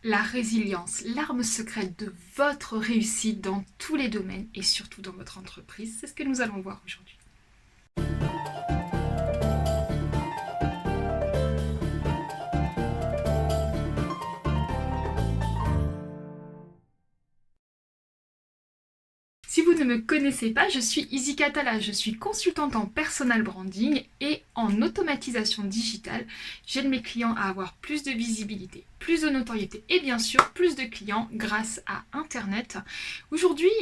La résilience, l'arme secrète de votre réussite dans tous les domaines et surtout dans votre entreprise, c'est ce que nous allons voir aujourd'hui. Si vous ne me connaissez pas, je suis Izzy Catala, je suis consultante en personal branding et en automatisation digitale. J'aide mes clients à avoir plus de visibilité, plus de notoriété et bien sûr plus de clients grâce à Internet. Aujourd'hui,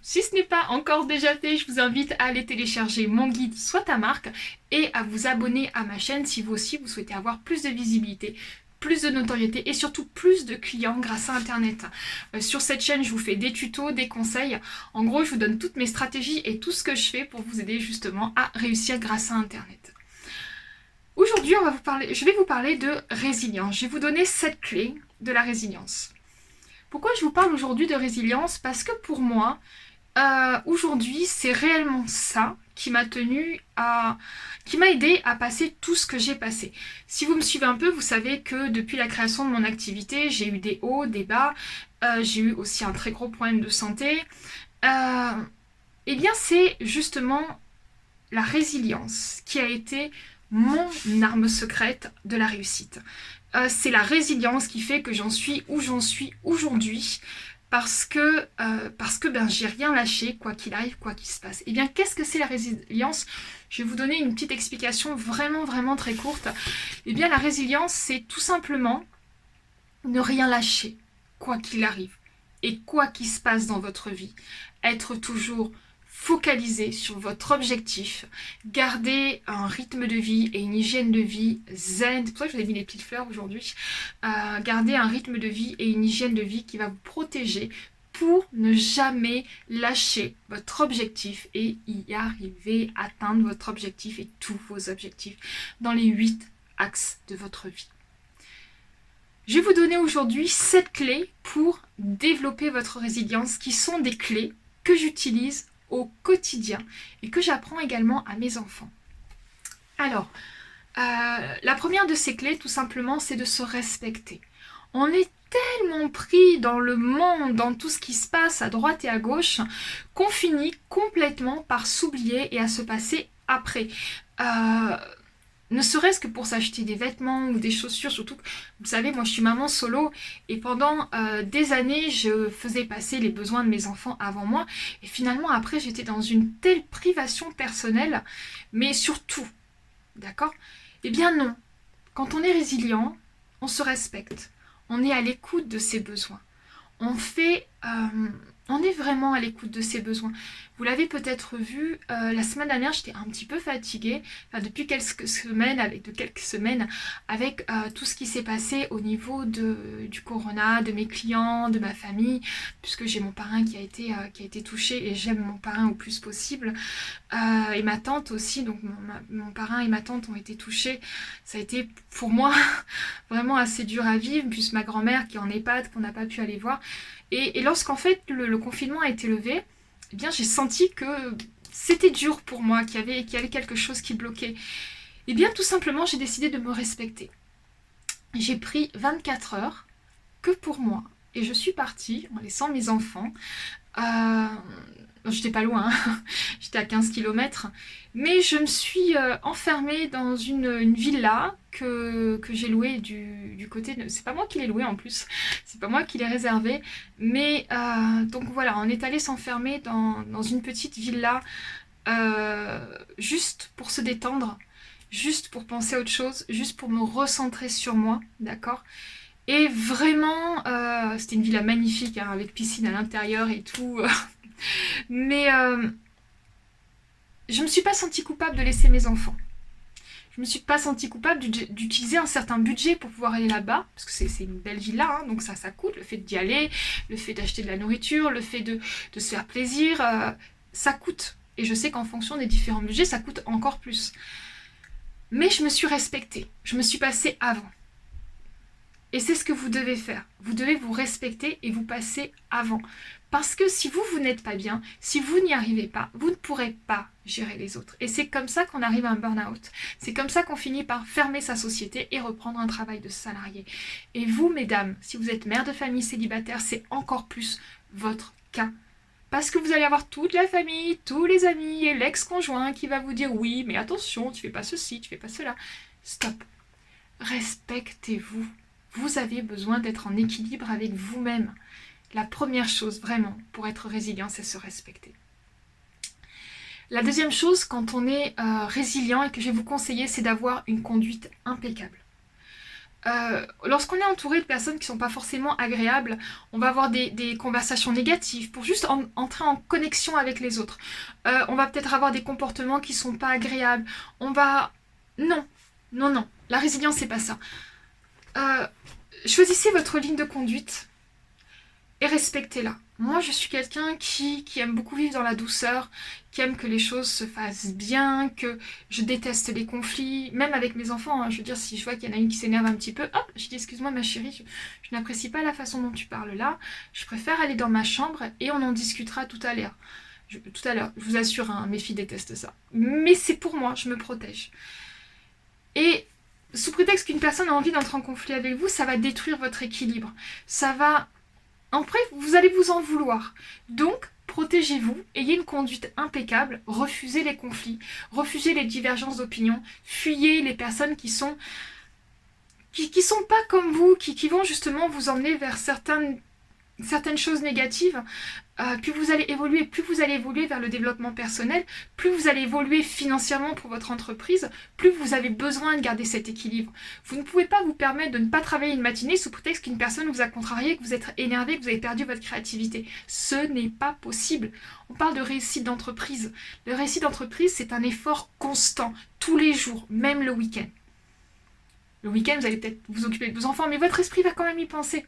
si ce n'est pas encore déjà fait, je vous invite à aller télécharger mon guide Sois ta marque et à vous abonner à ma chaîne si vous aussi vous souhaitez avoir plus de visibilité, plus de notoriété et surtout plus de clients grâce à Internet. Sur cette chaîne, je vous fais des tutos, des conseils. En gros, je vous donne toutes mes stratégies et tout ce que je fais pour vous aider justement à réussir grâce à Internet. Aujourd'hui, je vais vous parler de résilience. Je vais vous donner 7 clés de la résilience. Pourquoi je vous parle aujourd'hui de résilience? Parce que pour moi, aujourd'hui, c'est réellement ça qui m'a aidé à passer tout ce que j'ai passé. Si vous me suivez un peu, vous savez que depuis la création de mon activité, j'ai eu des hauts, des bas, j'ai eu aussi un très gros problème de santé. Eh bien, c'est justement la résilience qui a été mon arme secrète de la réussite. C'est la résilience qui fait que j'en suis où j'en suis aujourd'hui. Parce que j'ai rien lâché, quoi qu'il arrive, quoi qu'il se passe. Et bien, qu'est-ce que c'est la résilience? Je vais vous donner une petite explication vraiment, vraiment très courte. Et bien, la résilience, c'est tout simplement ne rien lâcher, quoi qu'il arrive. Et quoi qu'il se passe dans votre vie. Être toujours focalisé sur votre objectif, garder un rythme de vie et une hygiène de vie zen, c'est pour ça que je vous ai mis les petites fleurs aujourd'hui, garder un rythme de vie et une hygiène de vie qui va vous protéger pour ne jamais lâcher votre objectif et y arriver, atteindre votre objectif et tous vos objectifs dans les 8 axes de votre vie. Je vais vous donner aujourd'hui 7 clés pour développer votre résilience qui sont des clés que j'utilise au quotidien et que j'apprends également à mes enfants. Alors, la première de ces clés, tout simplement, c'est de se respecter. On est tellement pris dans le monde, dans tout ce qui se passe à droite et à gauche, qu'on finit complètement par s'oublier et à se passer après. Ne serait-ce que pour s'acheter des vêtements ou des chaussures, surtout que, vous savez, moi je suis maman solo et pendant des années je faisais passer les besoins de mes enfants avant moi et finalement après j'étais dans une telle privation personnelle, mais surtout, d'accord? Eh bien non, quand on est résilient, on se respecte, on est à l'écoute de ses besoins, on est vraiment à l'écoute de ses besoins. Vous l'avez peut-être vu, la semaine dernière, j'étais un petit peu fatiguée, depuis quelques semaines, avec tout ce qui s'est passé au niveau du corona, de mes clients, de ma famille, puisque j'ai mon parrain qui a été touché et j'aime mon parrain au plus possible. Et ma tante aussi, donc mon parrain et ma tante ont été touchés. Ça a été pour moi vraiment assez dur à vivre, plus ma grand-mère qui est en EHPAD, qu'on n'a pas pu aller voir. Et lorsqu'en fait le confinement a été levé, eh bien j'ai senti que c'était dur pour moi, qu'il y avait quelque chose qui bloquait. Et bien tout simplement j'ai décidé de me respecter. J'ai pris 24 heures que pour moi. Et je suis partie en laissant mes enfants. J'étais pas loin, hein. J'étais à 15 km. Mais je me suis enfermée dans une villa que j'ai louée du côté de... C'est pas moi qui l'ai louée en plus, c'est pas moi qui l'ai réservée. Mais donc voilà, on est allé s'enfermer dans une petite villa juste pour se détendre, juste pour penser à autre chose, juste pour me recentrer sur moi, d'accord? Et vraiment, c'était une villa magnifique, hein, avec piscine à l'intérieur et tout. Mais je me suis pas sentie coupable de laisser mes enfants. Je me suis pas sentie coupable d'utiliser un certain budget pour pouvoir aller là-bas, parce que c'est une belle villa, hein, donc ça coûte, le fait d'y aller, le fait d'acheter de la nourriture, le fait de se faire plaisir, ça coûte. Et je sais qu'en fonction des différents budgets, ça coûte encore plus. Mais je me suis respectée, je me suis passée avant. Et c'est ce que vous devez faire. Vous devez vous respecter et vous passer avant. Parce que si vous n'êtes pas bien, si vous n'y arrivez pas, vous ne pourrez pas gérer les autres. Et c'est comme ça qu'on arrive à un burn-out. C'est comme ça qu'on finit par fermer sa société et reprendre un travail de salarié. Et vous, mesdames, si vous êtes mère de famille célibataire, c'est encore plus votre cas. Parce que vous allez avoir toute la famille, tous les amis et l'ex-conjoint qui va vous dire « Oui, mais attention, tu fais pas ceci, tu fais pas cela. » Stop. Respectez-vous. Vous avez besoin d'être en équilibre avec vous-même. La première chose, vraiment, pour être résilient, c'est se respecter. La deuxième chose, quand on est résilient et que je vais vous conseiller, c'est d'avoir une conduite impeccable. Lorsqu'on est entouré de personnes qui ne sont pas forcément agréables, on va avoir des conversations négatives pour juste entrer en connexion avec les autres. On va peut-être avoir des comportements qui ne sont pas agréables. On va... Non, non, non. La résilience, c'est pas ça. Choisissez votre ligne de conduite et respectez-la. Moi, je suis quelqu'un qui aime beaucoup vivre dans la douceur, qui aime que les choses se fassent bien, que je déteste les conflits, même avec mes enfants. Je veux dire, si je vois qu'il y en a une qui s'énerve un petit peu, hop, je dis excuse-moi ma chérie, je n'apprécie pas la façon dont tu parles là, je préfère aller dans ma chambre et on en discutera tout à l'heure. Je vous assure, hein, mes filles détestent ça. Mais c'est pour moi, je me protège. Et sous prétexte qu'une personne a envie d'entrer en conflit avec vous, ça va détruire votre équilibre. Ça va... Après, vous allez vous en vouloir. Donc, protégez-vous, ayez une conduite impeccable, refusez les conflits, refusez les divergences d'opinion, fuyez les personnes qui sont pas comme vous, qui vont justement vous emmener vers certaines choses négatives. Plus vous allez évoluer vers le développement personnel, plus vous allez évoluer financièrement pour votre entreprise, plus vous avez besoin de garder cet équilibre. Vous ne pouvez pas vous permettre de ne pas travailler une matinée sous prétexte qu'une personne vous a contrarié, que vous êtes énervé, que vous avez perdu votre créativité. Ce n'est pas possible. On parle de réussite d'entreprise. Le réussite d'entreprise, c'est un effort constant, tous les jours, même le week-end. Le week-end, vous allez peut-être vous occuper de vos enfants, mais votre esprit va quand même y penser.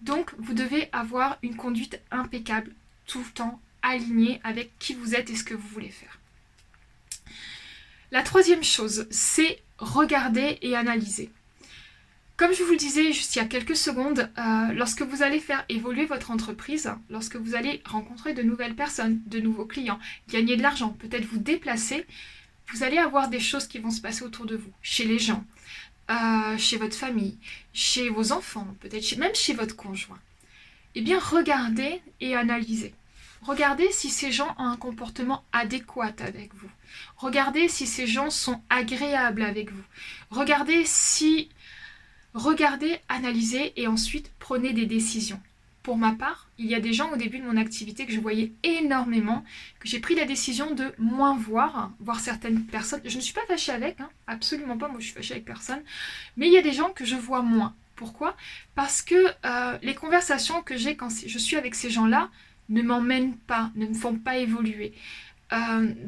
Donc, vous devez avoir une conduite impeccable, tout le temps alignée avec qui vous êtes et ce que vous voulez faire. La troisième chose, c'est regarder et analyser. Comme je vous le disais juste il y a quelques secondes, lorsque vous allez faire évoluer votre entreprise, lorsque vous allez rencontrer de nouvelles personnes, de nouveaux clients, gagner de l'argent, peut-être vous déplacer, vous allez avoir des choses qui vont se passer autour de vous, chez les gens. Chez votre famille, chez vos enfants, peut-être même chez votre conjoint. Eh bien, regardez et analysez. Regardez si ces gens ont un comportement adéquat avec vous. Regardez si ces gens sont agréables avec vous. Regardez, analysez et ensuite prenez des décisions. Pour ma part, il y a des gens au début de mon activité que je voyais énormément, que j'ai pris la décision de moins voir certaines personnes. Je ne suis pas fâchée avec, hein, absolument pas, moi je suis fâchée avec personne, mais il y a des gens que je vois moins. Pourquoi ? Parce que les conversations que j'ai quand je suis avec ces gens-là ne m'emmènent pas, ne me font pas évoluer.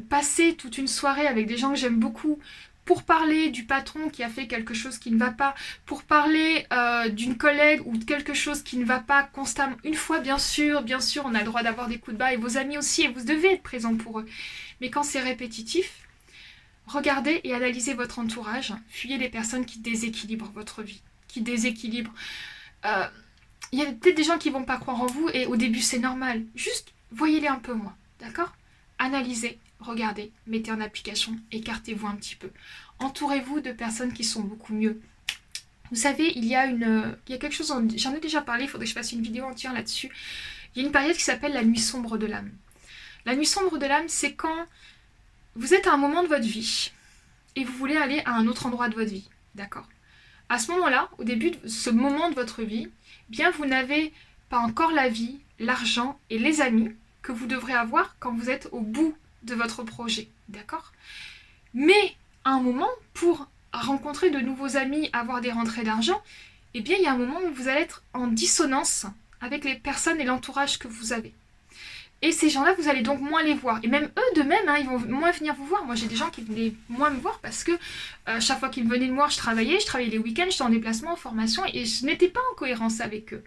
Passer toute une soirée avec des gens que j'aime beaucoup, pour parler du patron qui a fait quelque chose qui ne va pas, pour parler d'une collègue ou de quelque chose qui ne va pas constamment. Une fois, bien sûr, on a le droit d'avoir des coups de bas et vos amis aussi, et vous devez être présent pour eux. Mais quand c'est répétitif, regardez et analysez votre entourage, fuyez les personnes qui déséquilibrent votre vie, qui déséquilibrent. Il y a peut-être des gens qui ne vont pas croire en vous et au début c'est normal. Juste voyez-les un peu moins, d'accord ? Analysez. Regardez, mettez en application, écartez-vous un petit peu. Entourez-vous de personnes qui sont beaucoup mieux. Vous savez, il y a quelque chose, j'en ai déjà parlé, il faudrait que je fasse une vidéo entière là-dessus. Il y a une période qui s'appelle la nuit sombre de l'âme. La nuit sombre de l'âme, c'est quand vous êtes à un moment de votre vie et vous voulez aller à un autre endroit de votre vie, d'accord ? À ce moment-là, au début de ce moment de votre vie, bien vous n'avez pas encore la vie, l'argent et les amis que vous devrez avoir quand vous êtes au bout de votre projet, d'accord ? Mais à un moment, pour rencontrer de nouveaux amis, avoir des rentrées d'argent, eh bien il y a un moment où vous allez être en dissonance avec les personnes et l'entourage que vous avez. Et ces gens-là, vous allez donc moins les voir. Et même eux de même, hein, ils vont moins venir vous voir. Moi, j'ai des gens qui venaient moins me voir parce que chaque fois qu'ils venaient me voir, je travaillais les week-ends, j'étais en déplacement, en formation, et je n'étais pas en cohérence avec eux.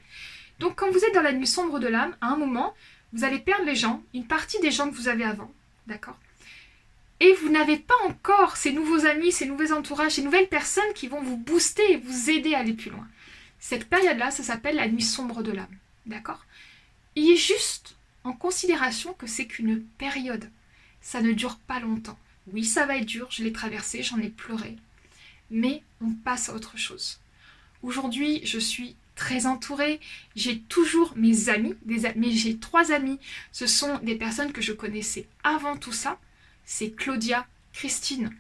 Donc quand vous êtes dans la nuit sombre de l'âme, à un moment, vous allez perdre les gens, une partie des gens que vous avez avant. D'accord ? Et vous n'avez pas encore ces nouveaux amis, ces nouveaux entourages, ces nouvelles personnes qui vont vous booster et vous aider à aller plus loin. Cette période-là, ça s'appelle la nuit sombre de l'âme. D'accord? Ayez juste en considération que c'est qu'une période. Ça ne dure pas longtemps. Oui, ça va être dur, je l'ai traversé, j'en ai pleuré. Mais on passe à autre chose. Aujourd'hui, je suis très entourée. J'ai toujours mes amis, mais j'ai 3 amis. Ce sont des personnes que je connaissais avant tout ça. C'est Claudia, Christine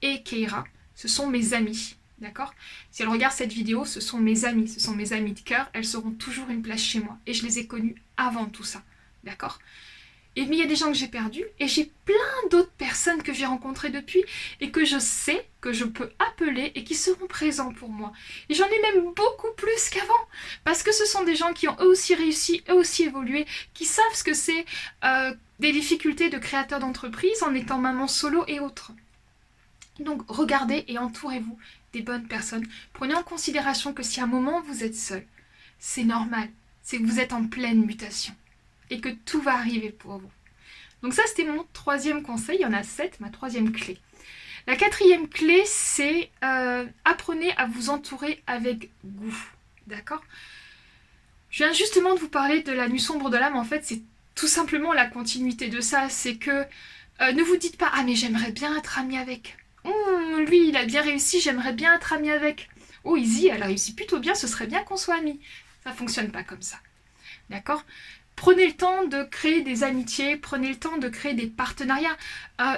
et Keira. Ce sont mes amis. D'accord? Si elles regardent cette vidéo, ce sont mes amis. Ce sont mes amis de cœur. Elles auront toujours une place chez moi. Et je les ai connues avant tout ça. D'accord? Et mais il y a des gens que j'ai perdus et j'ai plein d'autres personnes que j'ai rencontrées depuis et que je sais que je peux appeler et qui seront présents pour moi. Et j'en ai même beaucoup plus qu'avant parce que ce sont des gens qui ont eux aussi réussi, eux aussi évolué, qui savent ce que c'est des difficultés de créateurs d'entreprise en étant maman solo et autres. Donc regardez et entourez-vous des bonnes personnes. Prenez en considération que si à un moment vous êtes seul, c'est normal, c'est que vous êtes en pleine mutation. Et que tout va arriver pour vous. Donc ça, c'était mon 3e conseil. Il y en a 7, ma 3e clé. La 4e clé, c'est apprenez à vous entourer avec goût. D'accord? Je viens justement de vous parler de la nuit sombre de l'âme. En fait, c'est tout simplement la continuité de ça. C'est que ne vous dites pas « Ah, mais j'aimerais bien être amie avec. Lui, il a bien réussi, j'aimerais bien être amie avec. Oh, Izzy, elle a réussi plutôt bien, ce serait bien qu'on soit amis. » Ça ne fonctionne pas comme ça. D'accord? Prenez le temps de créer des amitiés, prenez le temps de créer des partenariats.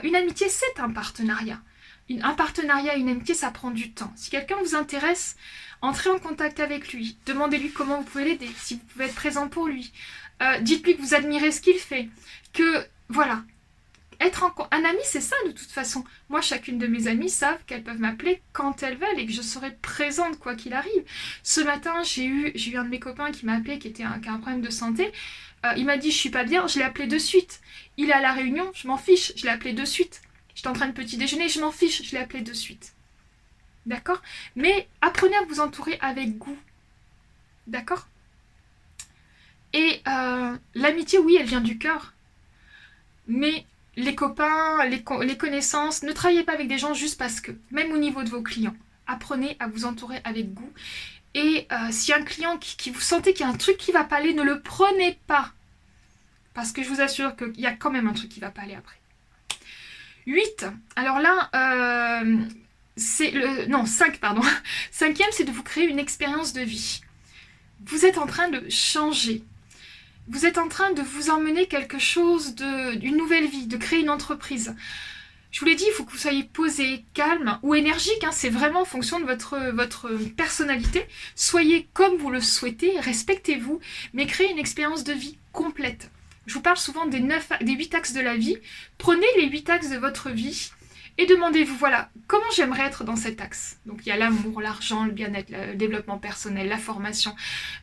Une amitié, c'est un partenariat. Un partenariat, une amitié, ça prend du temps. Si quelqu'un vous intéresse, entrez en contact avec lui. Demandez-lui comment vous pouvez l'aider, si vous pouvez être présent pour lui. Dites-lui que vous admirez ce qu'il fait. Que, voilà. Un ami, c'est ça de toute façon. Moi, chacune de mes amies savent qu'elles peuvent m'appeler quand elles veulent et que je serai présente quoi qu'il arrive. Ce matin, j'ai eu un de mes copains qui m'a appelé qui a un problème de santé. Il m'a dit je suis pas bien, je l'ai appelé de suite. Il est à la réunion, je m'en fiche, je l'ai appelé de suite. J'étais en train de petit déjeuner, je m'en fiche, je l'ai appelé de suite. D'accord? Mais apprenez à vous entourer avec goût. D'accord? Et l'amitié, oui, elle vient du cœur. Mais les copains, les connaissances, ne travaillez pas avec des gens juste parce que, même au niveau de vos clients, apprenez à vous entourer avec goût. Et si un client qui vous sentez qu'il y a un truc qui va pas aller, ne le prenez pas. Parce que je vous assure qu'il y a quand même un truc qui va pas aller après. 8. Alors là, c'est le... Non, 5, pardon. 5e, c'est de vous créer une expérience de vie. Vous êtes en train de changer. Vous êtes en train de vous emmener quelque chose d'une nouvelle vie, de créer une entreprise. Je vous l'ai dit, il faut que vous soyez posé, calme ou énergique. Hein, c'est vraiment en fonction de votre personnalité. Soyez comme vous le souhaitez, respectez-vous, mais créez une expérience de vie complète. Je vous parle souvent des 8 axes de la vie. Prenez les 8 axes de votre vie et demandez-vous, voilà, comment j'aimerais être dans cet axe. Donc il y a l'amour, l'argent, le bien-être, le développement personnel, la formation,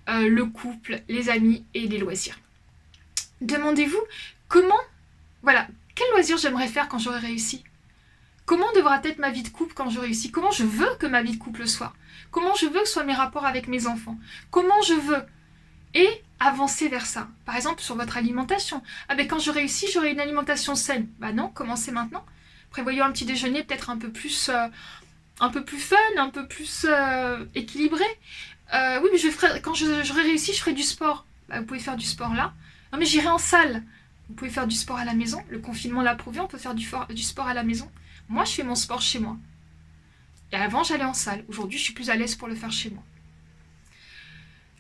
le couple, les amis et les loisirs. Demandez-vous comment, voilà, quel loisir j'aimerais faire quand j'aurai réussi? Comment devra être ma vie de couple quand je réussis? Comment je veux que ma vie de couple soit? Comment je veux que soient mes rapports avec mes enfants? Comment je veux? Et avancer vers ça. Par exemple, sur votre alimentation. Ah ben quand je réussis, j'aurai une alimentation saine. Bah non, commencez maintenant. Prévoyons un petit déjeuner peut-être un peu plus fun, un peu plus équilibré. Oui, mais quand j'aurai réussi, je ferai du sport. Bah, vous pouvez faire du sport là. Non mais j'irai en salle. Vous pouvez faire du sport à la maison. Le confinement l'a prouvé, on peut faire du sport à la maison. Moi, je fais mon sport chez moi. Et avant, j'allais en salle. Aujourd'hui, je suis plus à l'aise pour le faire chez moi.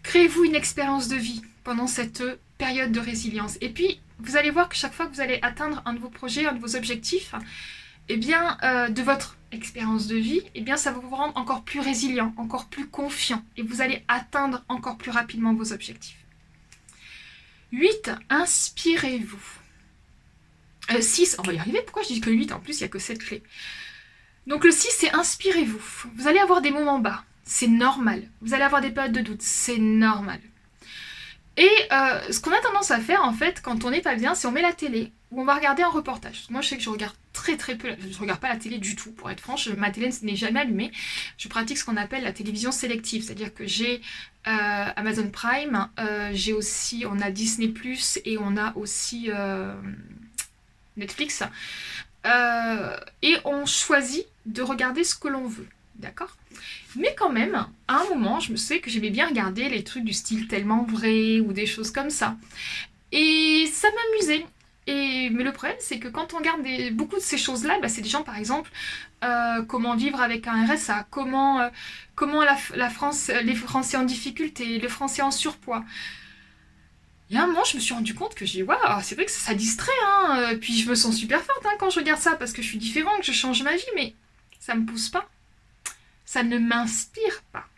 Créez-vous une expérience de vie pendant cette période de résilience. Et puis, vous allez voir que chaque fois que vous allez atteindre un de vos projets, un de vos objectifs, eh bien, de votre expérience de vie, eh bien, ça va vous rendre encore plus résilient, encore plus confiant. Et vous allez atteindre encore plus rapidement vos objectifs. 8. Inspirez-vous. 6. On va y arriver. Pourquoi je dis que 8? En plus, il n'y a que 7 clés. Donc le 6, c'est inspirez-vous. Vous allez avoir des moments bas. C'est normal. Vous allez avoir des périodes de doute. C'est normal. Et ce qu'on a tendance à faire, en fait, quand on n'est pas bien, c'est on met la télé ou on va regarder un reportage. Moi, je sais que je regarde très peu, je ne regarde pas la télé du tout, pour être franche. Ma télé n'est jamais allumée. Je pratique ce qu'on appelle la télévision sélective, c'est-à-dire que j'ai Amazon Prime, on a Disney+, et on a aussi Netflix. Et on choisit de regarder ce que l'on veut. d'accord? Mais quand même, à un moment, je me souviens que j'aimais bien regarder les trucs du style Tellement Vrai ou des choses comme ça. Et ça m'amusait. Mais le problème, c'est que quand on regarde beaucoup de ces choses-là, bah, c'est des gens, par exemple, comment vivre avec un RSA, comment la France, les Français en difficulté, le Français en surpoids. Il y a un moment, je me suis rendu compte que j'ai, waouh, c'est vrai que ça distrait, hein. Puis je me sens super forte hein, quand je regarde ça parce que je suis différente, que je change ma vie, mais ça me pousse pas, ça ne m'inspire pas.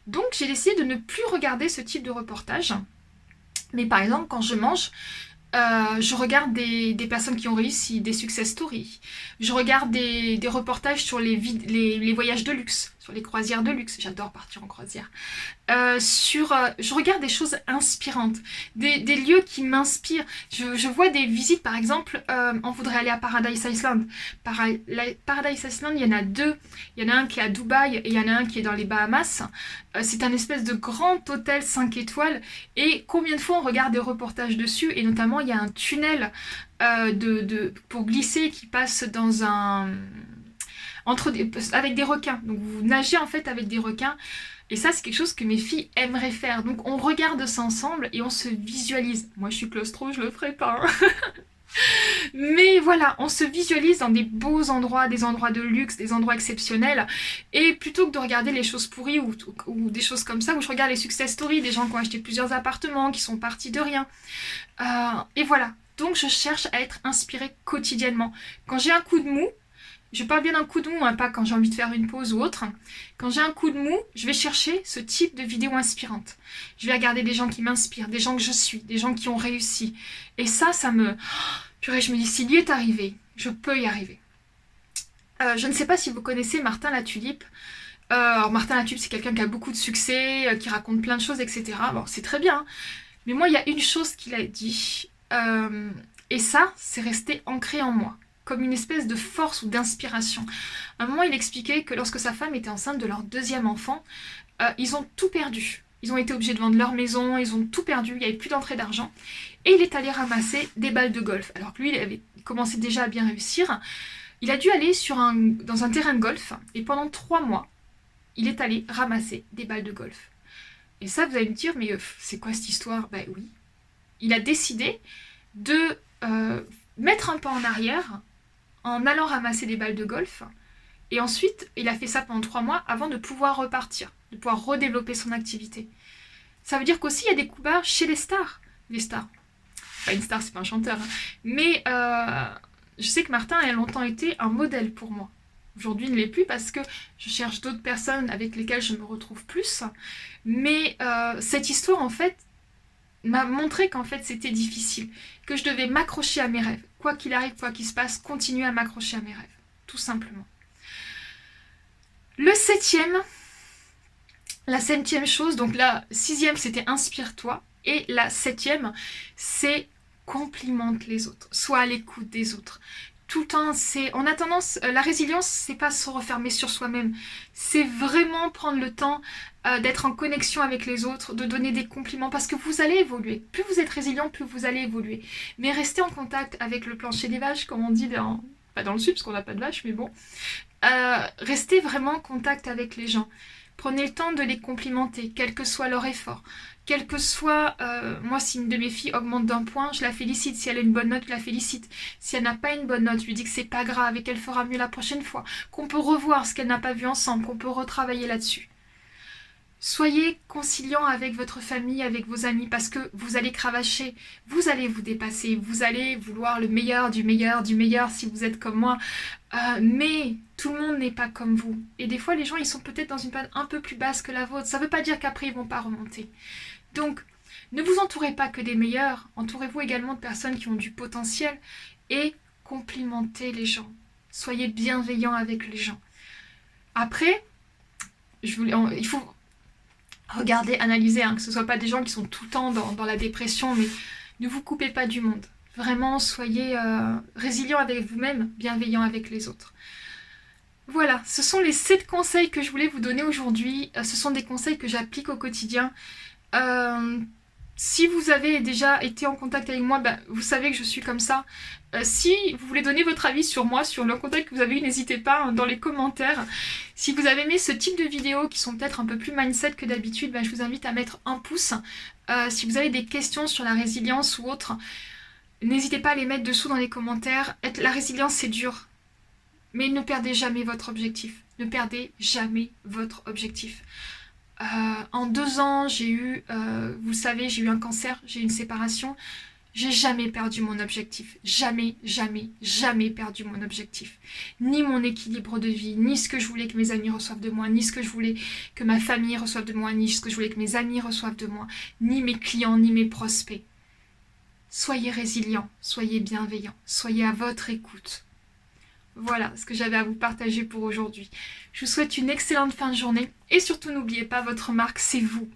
Donc j'ai décidé de ne plus regarder ce type de reportage. Mais par exemple, quand je mange, je regarde des personnes qui ont réussi, des success stories. Je regarde des reportages sur les voyages de luxe, sur les croisières de luxe. J'adore partir en croisière. Je regarde des choses inspirantes, des lieux qui m'inspirent. Je vois des visites, par exemple, on voudrait aller à Paradise Island. Paradise Island, il y en a deux. Il y en a un qui est à Dubaï et il y en a un qui est dans les Bahamas. C'est un espèce de grand hôtel 5 étoiles. Et combien de fois on regarde des reportages dessus, et notamment il y a un tunnel pour glisser qui passe dans avec des requins. Donc vous nagez en fait avec des requins. Et ça, c'est quelque chose que mes filles aimeraient faire. Donc on regarde ça ensemble et on se visualise. Moi, je suis claustro, je le ferai pas, hein. Mais voilà, on se visualise dans des beaux endroits, des endroits de luxe, des endroits exceptionnels. Et plutôt que de regarder les choses pourries ou des choses comme ça, où je regarde les success stories, des gens qui ont acheté plusieurs appartements, qui sont partis de rien. Et voilà. Donc je cherche à être inspirée quotidiennement. Quand j'ai un coup de mou, je parle bien d'un coup de mou, hein, pas quand j'ai envie de faire une pause ou autre. Quand j'ai un coup de mou, je vais chercher ce type de vidéos inspirantes. Je vais regarder des gens qui m'inspirent, des gens que je suis, des gens qui ont réussi. Et ça me... Purée, je me dis, s'il y est arrivé, je peux y arriver. Je ne sais pas si vous connaissez Martin Latulippe. Alors Martin Latulippe, c'est quelqu'un qui a beaucoup de succès, qui raconte plein de choses, etc. Bon, c'est très bien. Hein. Mais moi, il y a une chose qu'il a dit. Et ça, c'est resté ancré en moi, comme une espèce de force ou d'inspiration. À un moment, il expliquait que lorsque sa femme était enceinte de leur deuxième enfant, ils ont tout perdu. Ils ont été obligés de vendre leur maison, ils ont tout perdu, il n'y avait plus d'entrée d'argent. Et il est allé ramasser des balles de golf. Alors que lui, il avait commencé déjà à bien réussir. Il a dû aller dans un terrain de golf, et pendant 3 mois, il est allé ramasser des balles de golf. Et ça, vous allez me dire, mais c'est quoi cette histoire? Ben oui. Il a décidé de mettre un pas en arrière en allant ramasser des balles de golf. Et ensuite, il a fait ça pendant 3 mois avant de pouvoir repartir, de pouvoir redévelopper son activité. Ça veut dire qu'aussi, il y a des coups bas chez les stars. Les stars. Enfin, une star, c'est pas un chanteur. Hein. Mais je sais que Martin a longtemps été un modèle pour moi. Aujourd'hui, il ne l'est plus parce que je cherche d'autres personnes avec lesquelles je me retrouve plus. Mais cette histoire, en fait, m'a montré qu'en fait, c'était difficile. Que je devais m'accrocher à mes rêves. Quoi qu'il arrive, quoi qu'il se passe, continuer à m'accrocher à mes rêves. Tout simplement. La septième chose, donc la 6e, c'était inspire-toi. Et la 7e, c'est complimente les autres. Sois à l'écoute des autres. Tout le temps, on a tendance, la résilience, c'est pas se refermer sur soi-même. C'est vraiment prendre le temps d'être en connexion avec les autres, de donner des compliments, parce que vous allez évoluer. Plus vous êtes résilient, plus vous allez évoluer. Mais restez en contact avec le plancher des vaches, comme on dit pas dans le sud, parce qu'on n'a pas de vaches, mais bon. Restez vraiment en contact avec les gens. Prenez le temps de les complimenter, quel que soit leur effort. Quel que soit, moi, si une de mes filles augmente d'un point, je la félicite. Si elle a une bonne note, je la félicite. Si elle n'a pas une bonne note, je lui dis que c'est pas grave et qu'elle fera mieux la prochaine fois. Qu'on peut revoir ce qu'elle n'a pas vu ensemble, qu'on peut retravailler là-dessus. Soyez conciliant avec votre famille, avec vos amis, parce que vous allez cravacher, vous allez vous dépasser, vous allez vouloir le meilleur, du meilleur, du meilleur si vous êtes comme moi. Mais tout le monde n'est pas comme vous. Et des fois, les gens, ils sont peut-être dans une période un peu plus basse que la vôtre. Ça ne veut pas dire qu'après, ils ne vont pas remonter. Donc, ne vous entourez pas que des meilleurs. Entourez-vous également de personnes qui ont du potentiel et complimentez les gens. Soyez bienveillants avec les gens. Après, il faut regarder, analyser, hein, que ce ne soit pas des gens qui sont tout le temps dans la dépression, mais ne vous coupez pas du monde. Vraiment, soyez résilients avec vous-même, bienveillants avec les autres. Voilà, ce sont les 7 conseils que je voulais vous donner aujourd'hui. Ce sont des conseils que j'applique au quotidien. Si vous avez déjà été en contact avec moi, bah, vous savez que je suis comme ça. Si vous voulez donner votre avis sur moi, sur le contact que vous avez eu, n'hésitez pas hein, dans les commentaires. Si vous avez aimé ce type de vidéos qui sont peut-être un peu plus mindset que d'habitude, bah, je vous invite à mettre un pouce. Si vous avez des questions sur la résilience ou autre, n'hésitez pas à les mettre dessous dans les commentaires. La résilience, c'est dur. Mais ne perdez jamais votre objectif. Ne perdez jamais votre objectif. En 2 ans, j'ai eu, vous le savez, j'ai eu un cancer, j'ai eu une séparation. J'ai jamais perdu mon objectif. Jamais, jamais, jamais perdu mon objectif. Ni mon équilibre de vie, ni ce que je voulais que mes amis reçoivent de moi, ni ce que je voulais que ma famille reçoive de moi, ni ce que je voulais que mes amis reçoivent de moi, ni mes clients, ni mes prospects. Soyez résilients, soyez bienveillants, soyez à votre écoute. Voilà ce que j'avais à vous partager pour aujourd'hui. Je vous souhaite une excellente fin de journée et surtout n'oubliez pas, votre marque, c'est vous.